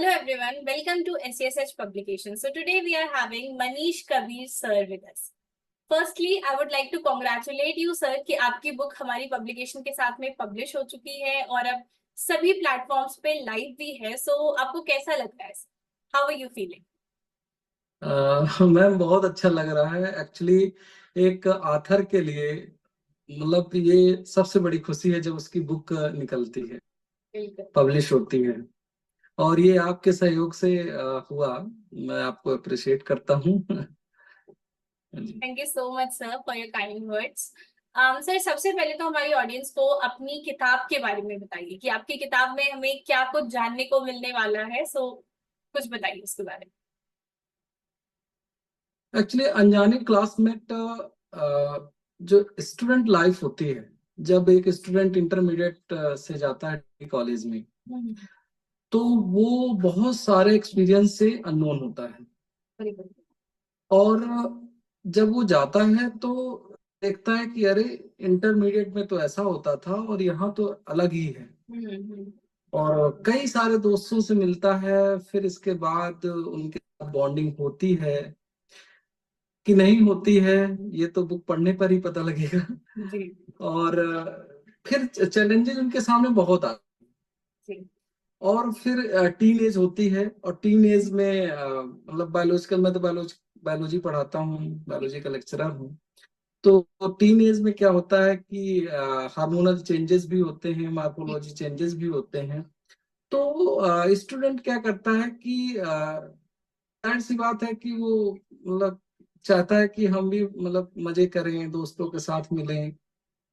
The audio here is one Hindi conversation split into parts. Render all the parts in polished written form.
Hello everyone, welcome to SCSH Publication. So today we are having Manish Kabir sir with us. Firstly, I would like to congratulate you sir कि आपकी बुक हमारी पब्लिकेशन के साथ में पब्लिश हो चुकी है और अब सभी प्लेटफॉर्म्स पे लाइव भी है. So आपको कैसा लग रहा है? How are you feeling? Ma'am बहुत अच्छा लग रहा है एक्चुअली. एक आथर के लिए मतलब ये सबसे बड़ी खुशी है जब उसकी बुक निकलती है, पब्लिश होती है. और ये आपके सहयोग से हुआ. मैं आपको अप्रिशिएट करता हूँ. Thank you so much sir for your kind words. Sir सबसे पहले तो हमारी ऑडियंस को अपनी किताब के बारे में बताइए कि आपकी किताब में हमें क्या कुछ जानने को मिलने वाला है. सो कुछ बताइए उसके बारे में. एक्चुअली अनजाने क्लासमेट जो स्टूडेंट लाइफ होती है, जब एक स्टूडेंट इंटरमीडिएट से जाता है कॉलेज में, तो वो बहुत सारे एक्सपीरियंस से अननोन होता है. और जब वो जाता है तो देखता है कि अरे इंटरमीडिएट में तो ऐसा होता था और यहाँ तो अलग ही है. और कई सारे दोस्तों से मिलता है. फिर इसके बाद उनके साथ बॉन्डिंग होती है कि नहीं होती है, ये तो बुक पढ़ने पर ही पता लगेगा. जी. और फिर चैलेंजेस उनके सामने बहुत आते हैं. और फिर टीन एज होती है, और टीन एज में मतलब बायोलॉजिकल, मैं तो बायोलॉजी पढ़ाता हूँ, बायोलॉजी का लेक्चरर हूँ. तो टीन एज में क्या होता है कि हार्मोनल चेंजेस भी होते हैं, मार्फोलॉजी चेंजेस भी होते हैं. तो स्टूडेंट क्या करता है कि जाहिर सी बात है कि वो मतलब चाहता है कि हम भी मतलब मजे करें, दोस्तों के साथ मिलें,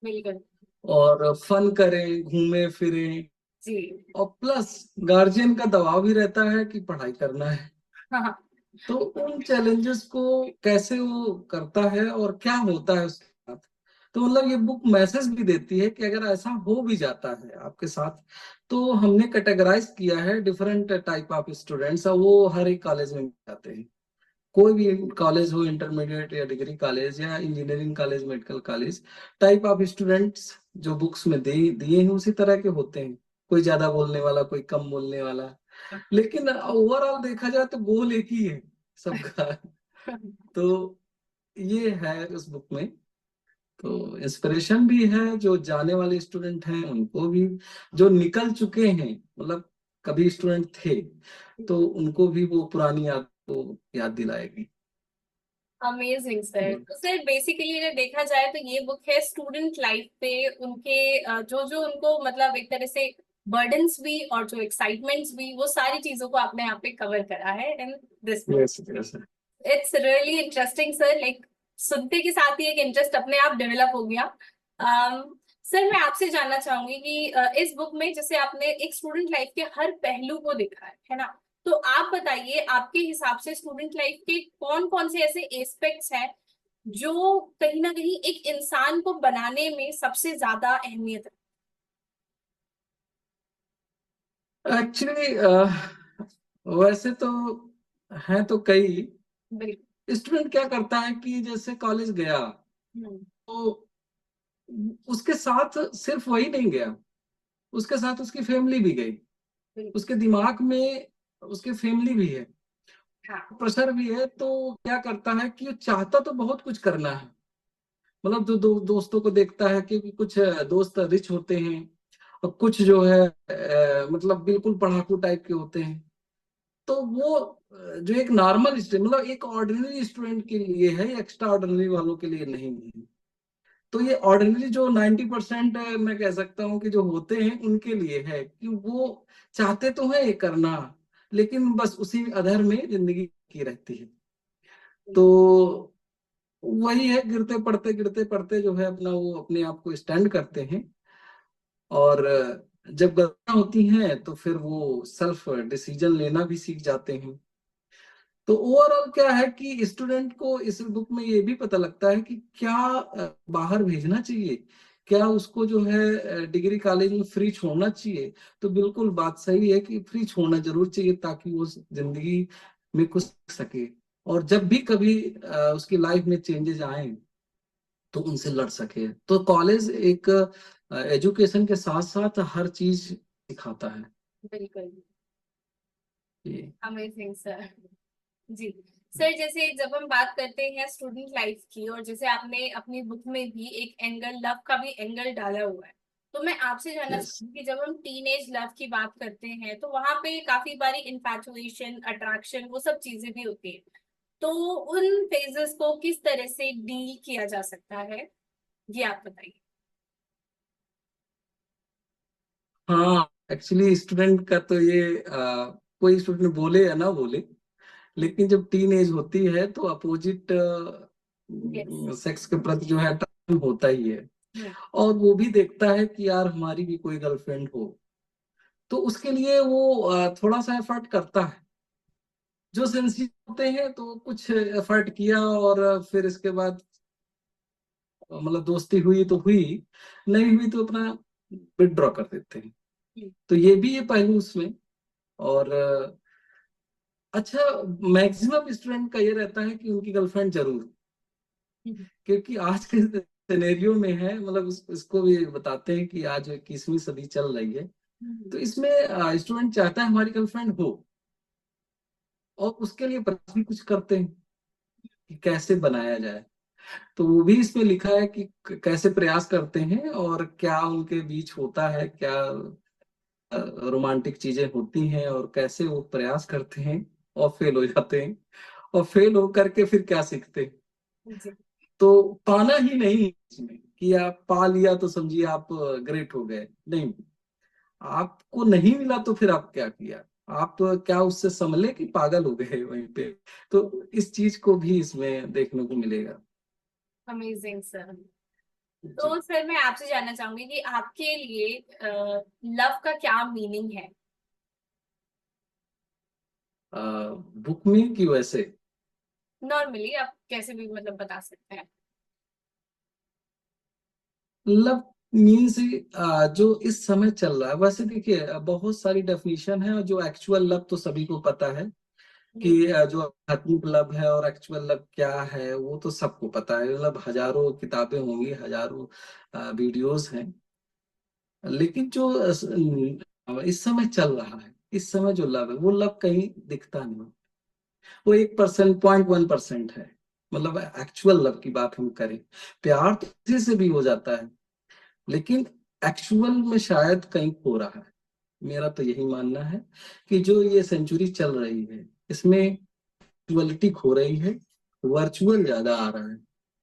बिल्कुल. और फन करें, घूमें फिरें. जी. और प्लस गार्जियन का दबाव भी रहता है कि पढ़ाई करना है. हाँ. तो उन चैलेंजेस को कैसे वो करता है और क्या होता है उसके साथ. तो मतलब ये बुक मैसेज भी देती है कि अगर ऐसा हो भी जाता है आपके साथ, तो हमने कैटेगराइज किया है डिफरेंट टाइप ऑफ स्टूडेंट्स, और वो हर एक कॉलेज में जाते हैं. कोई भी कॉलेज हो, इंटरमीडिएट या डिग्री कॉलेज या engineering college, medical college, type of students जो बुक्स में दिए हैं उसी तरह के होते हैं. कोई ज्यादा बोलने वाला, कोई कम बोलने वाला, लेकिन ओवरऑल देखा जाए तो गोल एक ही है सबका. तो ये है उस बुक में. तो इंस्पिरेशन भी है, जो जाने वाले स्टूडेंट हैं उनको भी, जो निकल चुके हैं मतलब कभी स्टूडेंट थे, तो उनको भी वो पुरानी याद को याद दिलाएगी. Amazing sir. तो सर बेसिकली अगर देखा जाए तो ये बुक है स्टूडेंट लाइफ पे उनके जो जो उनको मतलब एक तरह से बर्डन्स भी और जो एक्साइटमेंट्स भी, वो सारी चीजों को आपने यहाँ पे कवर करा है in this. yes. It's really interesting sir. Like सुनते के साथ ही एक इंटरेस्ट अपने आप डेवलप हो गया. सर मैं आपसे जानना चाहूंगी कि इस बुक में जैसे आपने एक स्टूडेंट लाइफ के हर पहलू को देखा है ना. तो आप बताइए आपके हिसाब से स्टूडेंट लाइफ के कौन कौन से ऐसे एस्पेक्ट्स हैं जो कहीं ना कहीं एक इंसान को बनाने में सबसे ज्यादा अहमियत है. एक्चुअली वैसे तो हैं तो कई. बिल्कुल. स्टूडेंट क्या करता है कि जैसे कॉलेज गया, तो उसके साथ सिर्फ वही नहीं गया, उसके साथ उसकी फैमिली भी गई. उसके दिमाग में उसकी फैमिली भी है, प्रेशर भी है. तो क्या करता है कि चाहता तो बहुत कुछ करना है. मतलब दोस्तों को देखता है कि कुछ दोस्त रिच होते हैं, और कुछ जो है मतलब बिल्कुल पढ़ाकू टाइप के होते हैं. तो वो जो एक नॉर्मल स्टूडेंट, मतलब एक ऑर्डिनरी स्टूडेंट के लिए है, एक्स्ट्रा ऑर्डिनरी वालों के लिए नहीं है. तो ये ऑर्डिनरी जो 90% मैं कह सकता हूँ कि जो होते हैं उनके लिए है, कि वो चाहते तो है ये करना, लेकिन बस उसी अधर में जिंदगी की रहती है. तो वही है, गिरते पड़ते जो है अपना वो अपने आप को स्टैंड करते हैं. और जब गलतियां होती हैं तो फिर वो सेल्फ डिसीजन लेना भी सीख जाते हैं. तो ओवरऑल क्या है कि स्टूडेंट को इस बुक में ये भी पता लगता है कि क्या बाहर भेजना चाहिए, क्या उसको जो है डिग्री कॉलेज में फ्री छोड़ना चाहिए. तो बिल्कुल बात सही है कि फ्री छोड़ना जरूर चाहिए, ताकि वो जिंदगी में कुछ सीख सके, और जब भी कभी उसकी लाइफ में चेंजेस आए तो उनसे लड़ सके. तो कॉलेज एक एजुकेशन के साथ साथ हर चीज सिखाता है. बिल्कुल. Amazing sir. जी सर, जैसे जब हम बात करते हैं स्टूडेंट लाइफ की, और जैसे आपने अपनी बुक में भी एक एंगल, लव का भी एंगल डाला हुआ है, तो मैं आपसे जानना यस। चाहूंगी कि जब हम टीनेज लव की बात करते हैं तो वहां पे काफी बारी इन्फैचुएशन, अट्रैक्शन, वो सब चीजें भी होती है। तो उन फेजेस को किस तरह से डील किया जा सकता है, ये आप बताइए। हाँ, एक्चुअली स्टूडेंट का तो ये कोई स्टूडेंट बोले या ना बोले, लेकिन जब टीन एज होती है तो अपोजिट यस। सेक्स के प्रति जो है अट्रैक्शन होता ही है। और वो भी देखता है कि यार हमारी भी कोई गर्लफ्रेंड हो, तो उसके लिए वो थोड़ा सा एफर्ट करता है। जो सेंसिटिव होते हैं तो कुछ एफर्ट किया, और फिर इसके बाद मतलब दोस्ती हुई तो हुई, नहीं हुई तो अपना विदड्रॉ कर देते हैं। तो ये भी ये पहलू उसमें। और अच्छा, मैक्सिमम स्टूडेंट का ये रहता है कि उनकी गर्लफ्रेंड जरूर, क्योंकि आज के सिनेरियो में है, मतलब इसको भी बताते हैं कि आज 21वीं सदी चल रही है, तो इसमें स्टूडेंट चाहता है हमारी गर्लफ्रेंड हो, और उसके लिए प्रयास भी कुछ करते हैं कि कैसे बनाया जाए। तो वो भी इसमें लिखा है कि कैसे प्रयास करते हैं और क्या उनके बीच होता है, क्या रोमांटिक चीजें होती हैं, और कैसे वो प्रयास करते हैं और फेल हो जाते हैं, और फेल हो करके फिर क्या सीखते हैं। जी। तो पाना ही नहीं है इसमें कि आप पा लिया तो समझिए आप ग्रेट हो गए, नहीं। आपको नहीं मिला तो फिर आप क्या किया, आप क्या उससे संभले कि पागल हो गए वहीं पे। तो इस चीज को भी इसमें देखने को मिलेगा। Amazing sir. जी। तो सर मैं आपसे जानना चाहूंगी कि आपके लिए लव का क्या मीनिंग है। बुक में कि वैसे? नॉर्मली आप कैसे भी मतलब बता सकते हैं। लव मीन्स जो इस समय चल रहा है, वैसे देखिए बहुत सारी डेफिनेशन है, और जो एक्चुअल लव तो सभी को पता है कि जो आध्यात्मिक लव है और एक्चुअल लव क्या है वो तो सबको पता है। मतलब हजारों किताबें होंगी, हजारों वीडियोस हैं। लेकिन जो इस समय चल रहा है, इस समय जो लव है वो लव कहीं दिखता नहीं। वो 1%, 0.1% है। मतलब एक्चुअल लव की बात हम करें, प्यार तो किसी से भी हो जाता है, लेकिन एक्चुअल में शायद कहीं खो रहा है। मेरा तो यही मानना है कि जो ये सेंचुरी चल रही है इसमें एक्चुअलिटी खो रही है, वर्चुअल ज्यादा आ रहा है।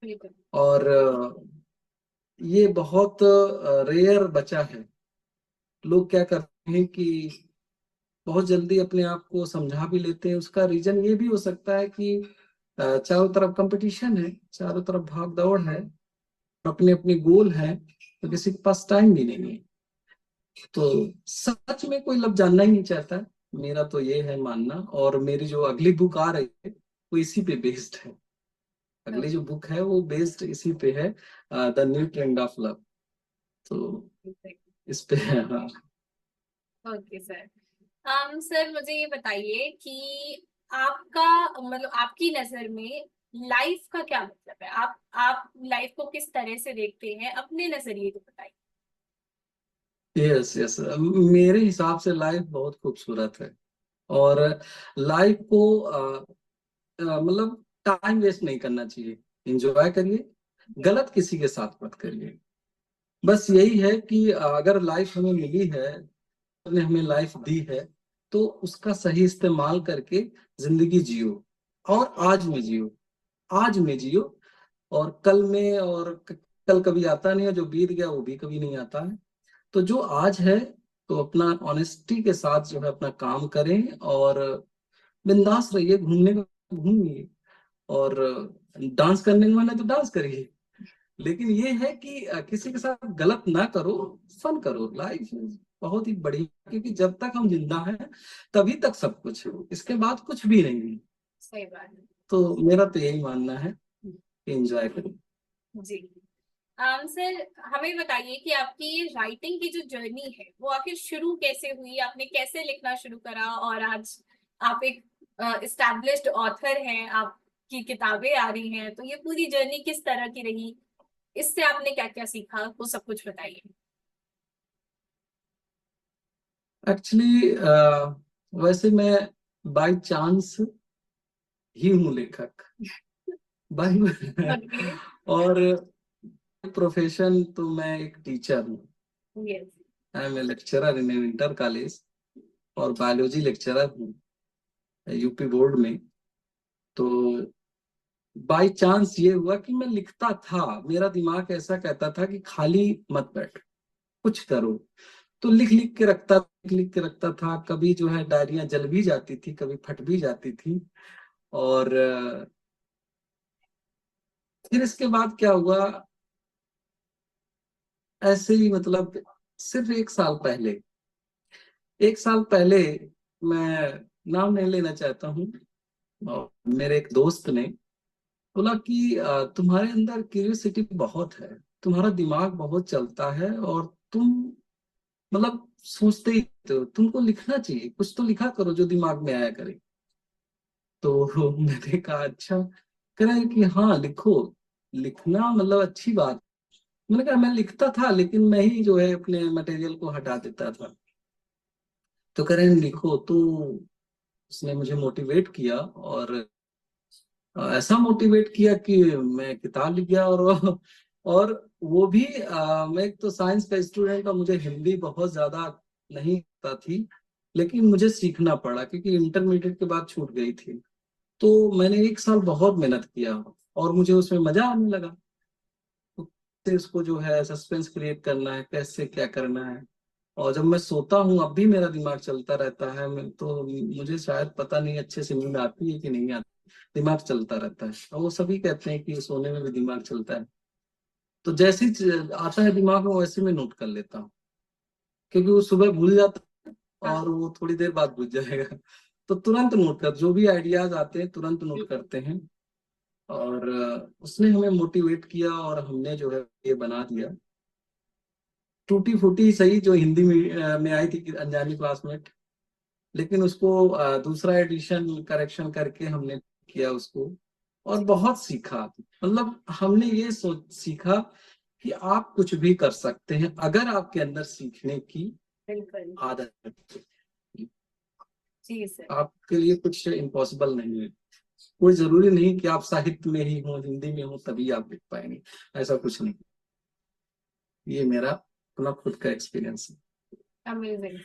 बिल्कुल। और ये बहुत रेयर बचा है। लोग क्या करते हैं कि बहुत जल्दी अपने आप को समझा भी लेते हैं। उसका रीजन ये भी हो सकता है कि चारों तरफ कंपटीशन है, चारों तरफ भाग दौड़ है, अपने अपने गोल है, तो किसी के पास टाइम भी नहीं है। तो सच में कोई लब जानना ही नहीं चाहता है। मेरा तो ये है मानना, और मेरी जो अगली बुक आ रही है वो इसी पे बेस्ड है। अगली जो बुक है वो बेस्ड इसी पे है, the new trend of love. तो इस पे है, हाँ। Okay sir. सर मुझे ये बताइए कि आपका मतलब आपकी नजर में लाइफ का क्या मतलब है। आप लाइफ को किस तरह से देखते हैं, अपने नजरिए को बताइए। यस यस, मेरे हिसाब से लाइफ बहुत खूबसूरत है। और लाइफ को मतलब टाइम वेस्ट नहीं करना चाहिए, एंजॉय करिए, गलत किसी के साथ मत करिए। बस यही है कि अगर लाइफ हमें मिली है, ने हमें लाइफ दी है, तो उसका सही इस्तेमाल करके जिंदगी जियो, और आज में जियो, आज में जियो। और कल में, और कल कभी आता नहीं है, जो बीत गया वो भी कभी नहीं आता है। तो जो आज है, तो अपना ऑनेस्टी के साथ जो है अपना काम करें, और बिंदास रहिए, घूमने का घूमिए, और डांस करने का मन है तो डांस करिए। लेकिन ये है कि किसी के साथ गलत ना करो, फन करो। लाइफ बहुत ही बढ़िया, क्योंकि जब तक हम जिंदा हैं तभी तक सब कुछ है, इसके बाद कुछ भी नहीं है। सही बात है। तो मेरा तो यही मानना है कि एंजॉय करो। जी। सर हमें बताइए कि आपकी ये राइटिंग की जो जर्नी है वो आखिर शुरू कैसे हुई, आपने कैसे लिखना शुरू करा, और आज आप एक एस्टैब्लिश्ड ऑथर हैं, आपकी किताबें आ रही हैं, तो ये पूरी जर्नी किस तरह की रही, इससे आपने क्या क्या सीखा, वो सब कुछ बताइए। एक्चुअली वैसे मैं बाय चांस ही हूँ लेखक बाय ओके। और प्रोफेशन तो मैं एक टीचर हूँ। Yes. I am a lecturer in inter college और बायोलॉजी लेक्चरर हूँ यूपी बोर्ड में। तो बाय चांस ये हुआ कि मैं लिखता था, मेरा दिमाग ऐसा कहता था कि खाली मत बैठ, कुछ करो। तो लिख लिख के रखता था। कभी जो है डायरियां जल भी जाती थी, कभी फट भी जाती थी। और फिर इसके बाद क्या हुआ, ऐसे ही मतलब सिर्फ एक साल पहले, मैं नाम नहीं लेना चाहता हूँ, और मेरे एक दोस्त ने बोला कि तुम्हारे अंदर क्यूरियोसिटी बहुत है, तुम्हारा दिमाग बहुत चलता है, और तुम मतलब सोचते ही तो तुमको लिखना चाहिए, कुछ तो लिखा करो जो दिमाग में आया करे। तो मैंने कहा अच्छा। कह रहे हैं कि हाँ लिखो, लिखना मतलब अच्छी बात। मैंने कहा मैं लिखता था, लेकिन मैं ही जो है अपने मटेरियल को हटा देता था। तो कह रहे हैं लिखो। तो उसने मुझे मोटिवेट किया, और ऐसा मोटिवेट किया कि मैं किताब लिख गया। और वो भी मैं एक तो साइंस का स्टूडेंट, और मुझे हिंदी बहुत ज्यादा नहीं आता थी, लेकिन मुझे सीखना पड़ा क्योंकि इंटरमीडिएट के बाद छूट गई थी। तो मैंने एक साल बहुत मेहनत किया, और मुझे उसमें मजा आने लगा। तो कैसे उसको जो है सस्पेंस क्रिएट करना है, कैसे क्या करना है। और जब मैं सोता हूँ अब भी मेरा दिमाग चलता रहता है। मैं तो मुझे शायद पता नहीं अच्छे से नींद आती है कि नहीं आती, दिमाग चलता रहता है। और वो सभी कहते हैं कि सोने में भी दिमाग चलता है। तो जैसे ही आता है दिमाग में वैसे में नोट कर लेता हूँ, क्योंकि वो सुबह भूल जाता है हाँ। और वो थोड़ी देर बाद भूल जाएगा। तो तुरंत नोट कर, जो भी आइडियाज आते हैं तुरंत नोट करते हैं। और उसने हमें मोटिवेट किया, और हमने जो है ये बना दिया। टूटी फूटी सही, जो हिंदी में आई थी अनजानी क्लासमेट, लेकिन उसको दूसरा एडिशन करेक्शन करके हमने किया उसको। और बहुत सीखा, मतलब हमने ये सोच सीखा कि आप कुछ भी कर सकते हैं अगर आपके अंदर सीखने की बिल्कुल। आदत है। जी सर। आपके लिए कुछ इम्पॉसिबल नहीं है। कोई जरूरी नहीं कि आप साहित्य में ही हो, हिंदी में हो तभी आप लिख पाएंगे, ऐसा कुछ नहीं। ये मेरा अपना खुद का एक्सपीरियंस है। Amazing.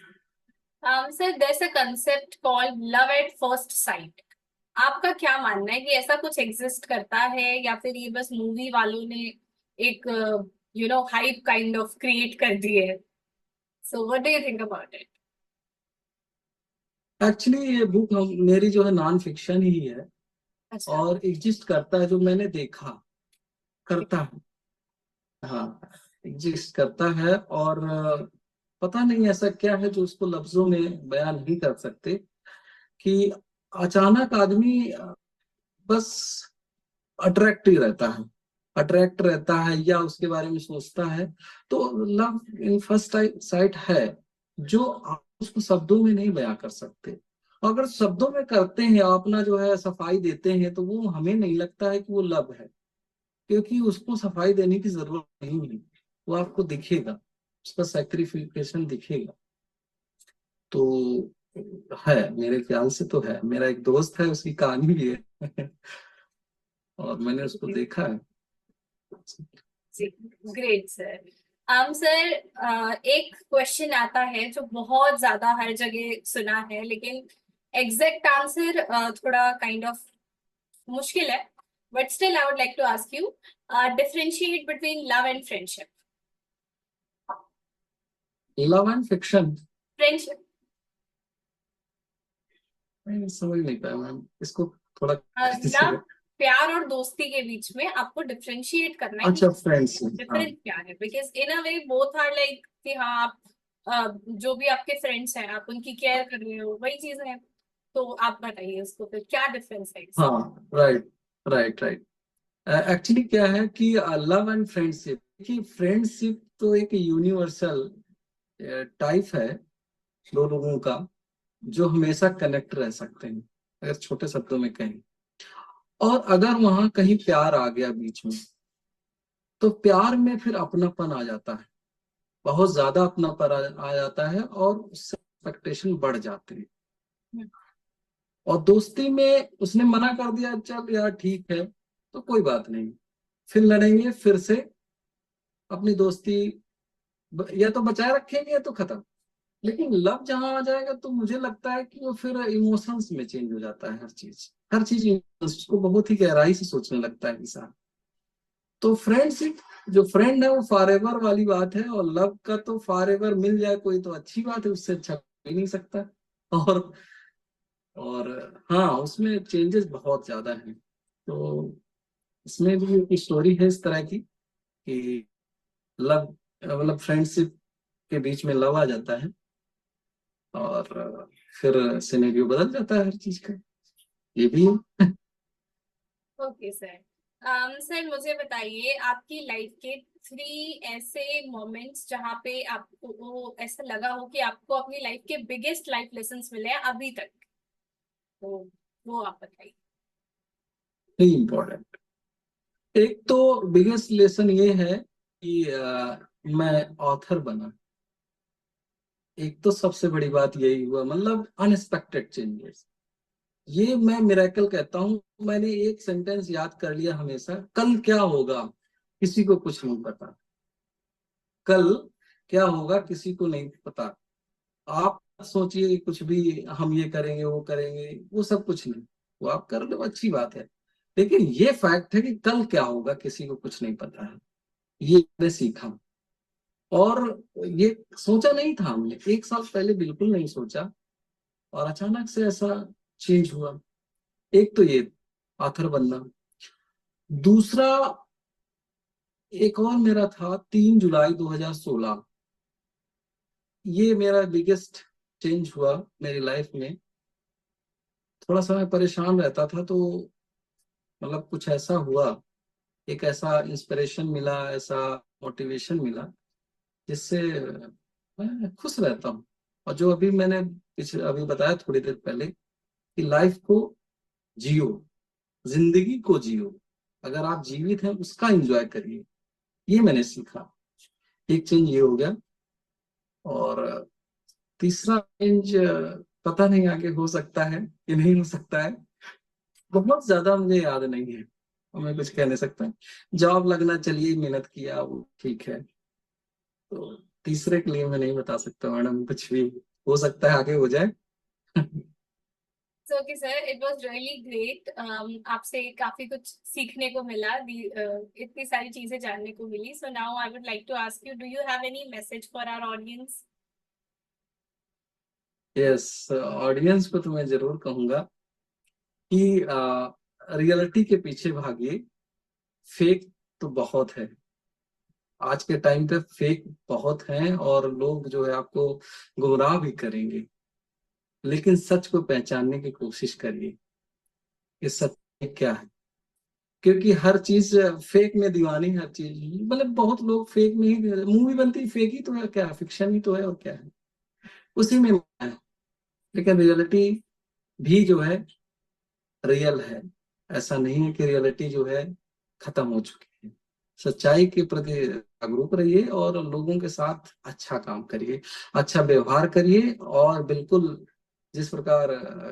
Sir there's a concept called love at first sight. आपका क्या मानना है कि ऐसा कुछ एग्जिस्ट करता है, या फिर ये बस मूवी वालों ने एक हाइप काइंड ऑफ क्रिएट कर दी है? So what do you think about it? Actually ये बुक मेरी जो है नॉन फिक्शन ही है, अच्छा। और एग्जिस्ट करता है, जो मैंने देखा करता है। हाँ, एग्जिस्ट करता है। और पता नहीं ऐसा क्या है जो उसको लफ्जों में बयान नहीं कर सकते, कि अचानक आदमी बस अट्रैक्ट रहता है या उसके बारे में सोचता है। तो लव इन फर्स्ट साइट है, जो आप उसको शब्दों में नहीं बयां कर सकते। अगर शब्दों में करते हैं, अपना जो है सफाई देते हैं, तो वो हमें नहीं लगता है कि वो लव है, क्योंकि उसको सफाई देने की जरूरत नहीं है। वो आपको दिखेगा, उसका सैक्रिफिकेशन दिखेगा। तो है, मेरे ख्याल से तो है। मेरा एक दोस्त है, उसकी कहानी भी है और मैंने उसको देखा है। जी। Great sir. सर, एक क्वेश्चन आता है जो बहुत ज्यादा हर जगह सुना है, लेकिन एग्जैक्ट आंसर थोड़ा काइंड ऑफ मुश्किल है। But still I would like to ask you, differentiate between love and friendship. Love and fiction, friendship. मैं समझ नहीं पाया मैम इसको, थोड़ा लव, प्यार और दोस्ती के बीच में आपको डिफरेंशिएट करना है कि अच्छा फ्रेंड्स, हाँ। डिफरेंस क्या है, because in a way both are like कि हाँ आप जो भी आपके फ्रेंड्स हैं आप उनकी केयर कर रहे हो, वही चीज है। तो आप बताइए उसको फिर क्या डिफरेंस है इसमें? हाँ, राइट राइट राइट। एक्चुअली क्या है कि लव एंड फ्रेंडशिप, कि फ्रेंडशिप तो एक यूनिवर्सल टाइप है, दो लोगों का जो हमेशा कनेक्ट रह सकते हैं, अगर छोटे शब्दों में कहें। और अगर वहां कहीं प्यार आ गया बीच में, तो प्यार में फिर अपनापन आ जाता है, बहुत ज्यादा अपनापन आ जाता है, और उससे एक्सपेक्टेशन बढ़ जाते हैं। और दोस्ती में उसने मना कर दिया, चल यार ठीक है तो कोई बात नहीं, फिर लड़ेंगे, फिर से अपनी दोस्ती या तो बचाए रखेंगे या तो खत्म। लेकिन लव जहां आ जाएगा तो मुझे लगता है कि वो फिर इमोशंस में चेंज हो जाता है, हर चीज उसको बहुत ही गहराई से सोचने लगता है इंसान। तो फ्रेंडशिप, जो फ्रेंड है वो फॉर एवर वाली बात है, और लव का तो फॉर एवर मिल जाए कोई तो अच्छी बात है, उससे अच्छा कोई नहीं सकता। और और हाँ, उसमें चेंजेस बहुत ज्यादा हैं। तो इसमें भी एक स्टोरी है इस तरह की कि लव, मतलब फ्रेंडशिप के बीच में लव आ जाता है, और फिर सिनेरियो बदल जाता है हर चीज का, ये भी है। Okay sir. सर मुझे बताइए आपकी लाइफ के 3 ऐसे मोमेंट्स जहाँ पे आपको वो ऐसा लगा हो कि आपको अपनी लाइफ के बिगेस्ट लाइफ लेसन्स मिले हैं अभी तक, तो वो आप बताइए। इम्पोर्टेंट, एक तो बिगेस्ट लेसन ये है कि मैं ऑथर बना। एक तो सबसे बड़ी बात यही हुआ, मतलब अनएक्सपेक्टेड चेंजेस। ये मैं मिरेकल कहता हूँ। मैंने एक सेंटेंस याद कर लिया हमेशा, कल क्या होगा किसी को कुछ नहीं पता। कल क्या होगा किसी को नहीं पता। आप सोचिए कुछ भी, हम ये करेंगे वो करेंगे, वो सब कुछ नहीं। वो आप कर लो अच्छी बात है, लेकिन ये फैक्ट है कि कल क्या होगा किसी को कुछ नहीं पता है। ये मैंने सीखा, और ये सोचा नहीं था हमने, एक साल पहले बिल्कुल नहीं सोचा, और अचानक से ऐसा चेंज हुआ। एक तो ये आथर बनना। दूसरा, एक और मेरा था 3 जुलाई 2016। ये मेरा बिगेस्ट चेंज हुआ मेरी लाइफ में। थोड़ा सा मैं परेशान रहता था, तो मतलब कुछ ऐसा हुआ, एक ऐसा इंस्पिरेशन मिला, ऐसा मोटिवेशन मिला, जिससे मैं खुश रहता हूँ। और जो अभी मैंने पिछले अभी बताया थोड़ी देर पहले कि लाइफ को जियो, जिंदगी को जियो, अगर आप जीवित हैं उसका एंजॉय करिए, ये मैंने सीखा। एक चेंज ये हो गया। और तीसरा चेंज पता नहीं आगे हो सकता है कि नहीं हो सकता है, बहुत ज्यादा मुझे याद नहीं है और मैं कुछ कह नहीं सकता। जॉब लगना, चलिए मेहनत किया वो ठीक है। तो तीसरे के लिए मैं नहीं बता सकता मैडम, कुछ भी हो सकता है आगे हो जाए। Okay sir, it was really great. आपसे काफी कुछ सीखने को मिला, इतनी सारी चीजें जानने को मिली। So now I would like to ask you, do you have any message for our audience? Yes, audience को तो मैं जरूर कहूंगा कि रियलिटी के पीछे भागिए। फेक तो बहुत है, आज के टाइम पे फेक बहुत हैं, और लोग जो है आपको गुमराह भी करेंगे। लेकिन सच को पहचानने की कोशिश करिए कि सच क्या है, क्योंकि हर चीज फेक में दीवानी, हर चीज मतलब बहुत लोग फेक में ही, मूवी बनती फेक ही तो है, क्या फिक्शन ही तो है और क्या है, उसी में है। लेकिन रियलिटी भी जो है रियल है। ऐसा नहीं है कि रियलिटी जो है खत्म हो चुकी है। सच्चाई के प्रति जागरूक रहिए और लोगों के साथ अच्छा काम करिए, अच्छा व्यवहार करिए, और बिल्कुल जिस प्रकार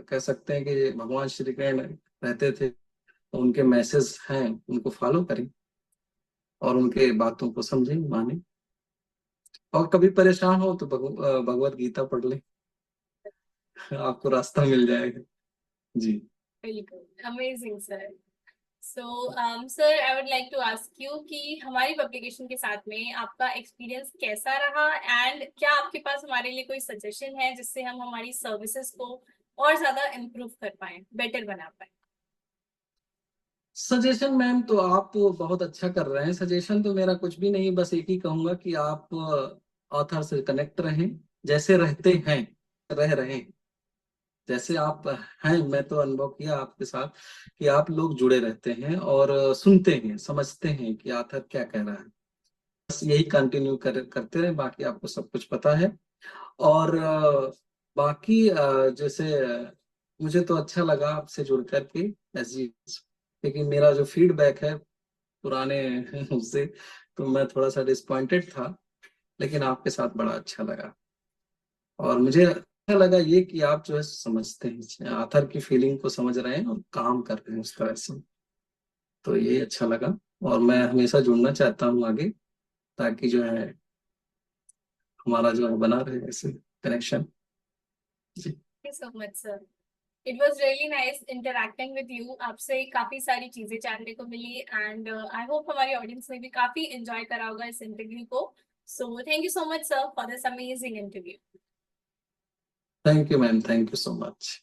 कह सकते हैं कि भगवान श्री कृष्ण रहते थे, तो उनके मैसेज हैं उनको फॉलो करें और उनके बातों को समझें, माने। और कभी परेशान हो तो भगवत गीता पढ़ लें, आपको रास्ता मिल जाएगा। जी। बिल्कुल amazing sir. So sir, I would like to ask you कि हमारी पब्लिकेशन के साथ में आपका एक्सपीरियंस कैसा रहा, एंड क्या आपके पास हमारे लिए कोई सजेशन है जिससे हम हमारी सर्विसेज को और ज्यादा इम्प्रूव कर पाए, बेटर बना पाए? सजेशन मैम, तो आप बहुत अच्छा कर रहे हैं। सजेशन तो मेरा कुछ भी नहीं, बस एक ही कहूंगा कि आप ऑथर से कनेक्ट रहें, जैसे रहते हैं, रह रहे हैं, जैसे आप हैं। मैं तो अनुभव किया आपके साथ कि आप लोग जुड़े रहते हैं और सुनते हैं, समझते हैं कि ऑथर क्या कह रहा है। बस यही कंटिन्यू करते रहे, बाकी आपको सब कुछ पता है। और बाकी जैसे मुझे तो अच्छा लगा आपसे जुड़ करके, ऐसी, लेकिन मेरा जो फीडबैक है पुराने उससे, तो मैं थोड़ा सा डिसपॉइंटेड था, लेकिन आपके साथ बड़ा अच्छा लगा। और मुझे लगा ये कि आप जो है समझते हैं, आथर की फीलिंग को समझ रहे हैं और काम कर रहे हैं उस तरह से, तो ये अच्छा लगा। और मैं हमेशा जुड़ना चाहता हूँ आगे, ताकि जो है हमारा जो है बना रहे ऐसे कनेक्शन। जी। Thank you so much sir, it was really nice interacting with you. आपसे काफी सारी चीजें जानने को मिली एंड आई होप हमारी ऑडियंस ने भी काफी एंजॉय करा होगा इस इंटरव्यू को। So thank you so much sir for this amazing interview. Thank you ma'am, thank you so much.